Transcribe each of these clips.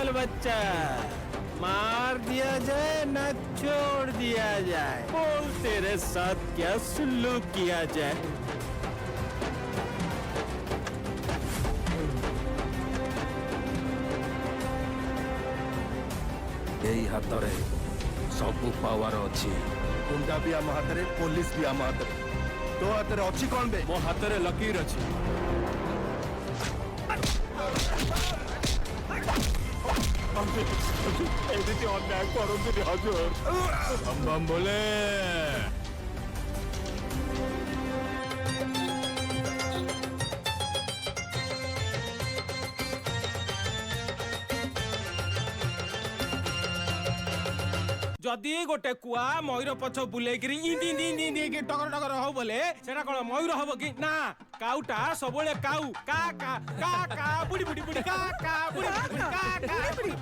बाल बच्चा, मार दिया जाए ना छोड़ दिया जाए, बोल तेरे साथ क्या सुलूक किया जाए। यही हाथ रे सबू पावर अच्छी। गुंडा भी आम हाथ रे, पुलिस भी आम हाथ रे। तो हाथ रे अच्छी कौन बे? मो हाथ रे लकीर अच्छी। एदिति अन्याय करंतु हजूर। बम बम बोले। जदि गोटे कुआ मयूर पछ बुलेकिरी इंदी इंदी इंदी इंदी के टगर टगर हो बोले सेटा कोन मयूर हबो कि ना काउटा सबले काउ का का का का बुडी बुडी बुडी का का बुडी बुडी का का बुडी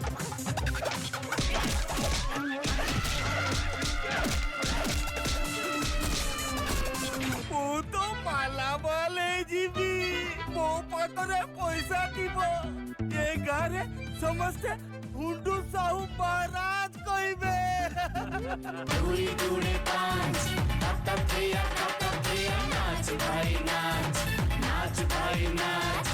ओ तो माला बोले जीबी मो पतरे पैसा दिबो ए गारे समस्त हुंडू साहू महाराज कहिबे दूरी दूरे पांच तब भैया नाच भाई नाच नाच भाई नाच।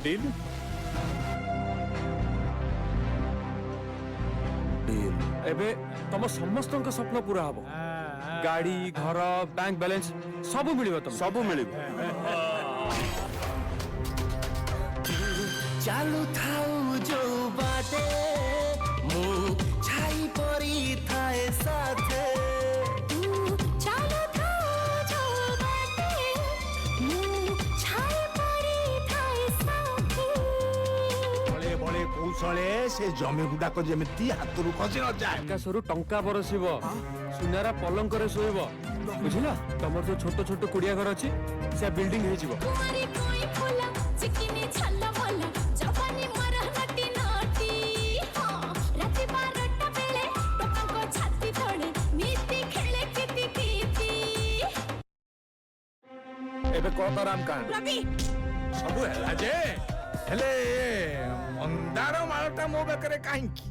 डील एबे तम समस्त स्वप्न पूरा हबो। गाड़ी घर बैंक बैलेंस सब मिलिबो तुम सब मिलिबो। चालू थाऊ जो बाटे मु छाई परी थाए साथे चालू थाऊ जो बाटे मु छाई परी थाए साथे। बड़े बड़े कौशले से जमी गुडाक जेमिति हातरू खसी न जाए। आकाशरू टंका बरसिबो सुनारा पलंक रे सोइबो बुझिला। तमर जो छोट छोट कुड़िया घर अछि से बिल्डिंग हे जिवो। तुम्हारी कोई फूला चिकनी छल्ला भला जवानी मरह नटी नटी हां राती 12टा बेले टोका को छाती थोड़े नीति खेले किति किति। एबे कोतराम कांड रवि सब हैला जे हेले मंदार मालटा मो बेकरे काहींकी